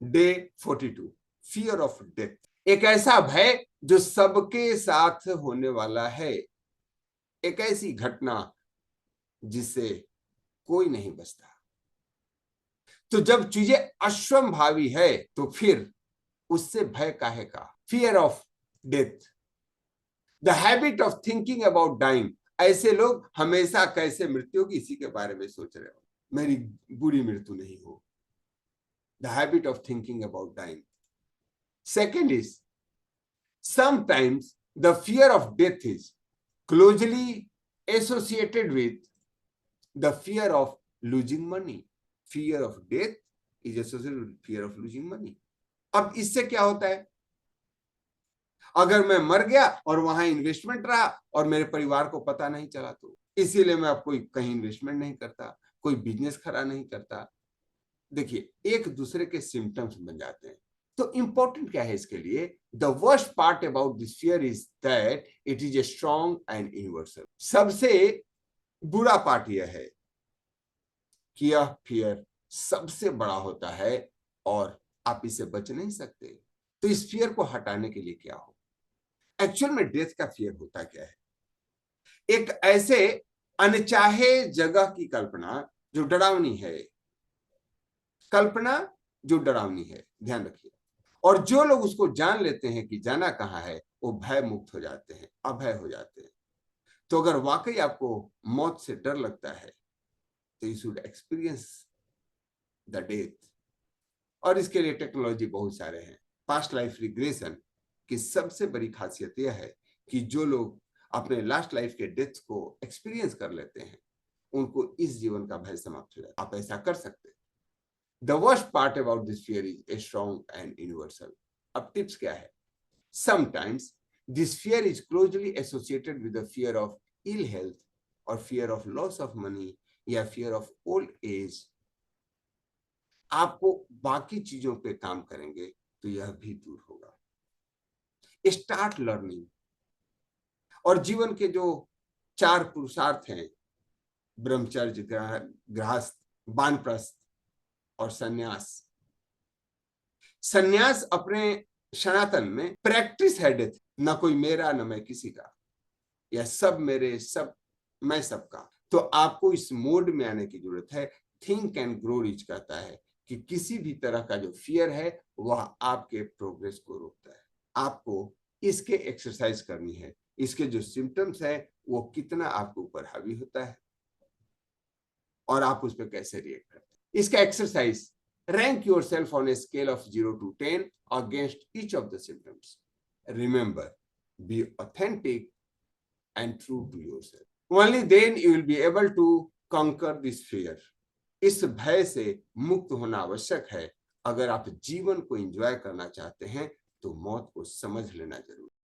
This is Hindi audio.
Day 42, fear of death. एक ऐसा भय जो सबके साथ होने वाला है, एक ऐसी घटना जिससे कोई नहीं बचता। तो जब चीजें अश्वम्भावी है तो फिर उससे भय काहे का? Fear of death, the habit of thinking about dying. ऐसे लोग हमेशा कैसे मृत्यु की इसी के बारे में सोच रहे हो, मेरी बुरी मृत्यु नहीं हो। The habit of thinking about dying. Second is sometimes the fear of death is closely associated with the fear of losing money. Fear of death is associated with fear of losing money. अब इससे क्या होता है? अगर मैं मर गया और वहां इन्वेस्टमेंट रहा और मेरे परिवार को पता नहीं चला, तो इसीलिए मैं अब कोई कहीं इन्वेस्टमेंट नहीं करता, कोई बिजनेस खड़ा नहीं करता। देखिए, एक दूसरे के सिम्टम्स बन जाते हैं। तो इंपॉर्टेंट क्या है इसके लिए? The worst part about this fear is that it is a strong and universal. सबसे बुरा पार्ट यह है कि यह फियर सबसे बड़ा होता है और आप इसे बच नहीं सकते। तो इस फियर को हटाने के लिए क्या हो? एक्चुअल में डेथ का फियर होता क्या है? एक ऐसे अनचाहे जगह की कल्पना जो डरावनी है, कल्पना जो डरावनी है, ध्यान रखिए। और जो लोग उसको जान लेते हैं कि जाना कहाँ है, वो भय मुक्त हो जाते हैं, अभय हो जाते हैं। तो अगर वाकई आपको मौत से डर लगता है तो you should experience the death. और इसके लिए टेक्नोलॉजी बहुत सारे हैं। पास्ट लाइफ रिग्रेशन की सबसे बड़ी खासियत यह है कि जो लोग अपने लास्ट लाइफ के डेथ को एक्सपीरियंस कर लेते हैं, उनको इस जीवन का भय समाप्त हो जाता है। आप ऐसा कर सकते हैं। The worst part about this fear is a strong and universal. अब टिप्स क्या है? Sometimes this fear is closely associated with the fear of ill health or fear of loss of money या fear of old age. आपको बाकी चीजों पे काम करेंगे तो यह भी दूर होगा। Start learning. और जीवन के जो 4 पुरुषार्थ हैं, ब्रह्मचर्य, गृहस्थ, वानप्रस्थ और सन्यास। सन्यास अपने सनातन में प्रैक्टिस है डेथ, ना कोई मेरा ना मैं किसी का, या सब मेरे सब मैं सबका। तो आपको इस मोड में आने की जरूरत है। थिंक एंड ग्रो रिच कहता है कि किसी भी तरह का जो फियर है वह आपके प्रोग्रेस को रोकता है। आपको इसके एक्सरसाइज करनी है। इसके जो सिम्टम्स है वो कितना आपके ऊपर हावी होता है और आप उस पर कैसे रिएक्ट करते हैं। इसका exercise, rank yourself on a scale of 0 to 10 against each of the symptoms. Remember, be authentic and true to yourself. Only then you will be able to conquer this fear. इस भय से मुक्त होना आवश्यक है। अगर आप जीवन को एंजॉय करना चाहते हैं तो मौत को समझ लेना जरूरी है।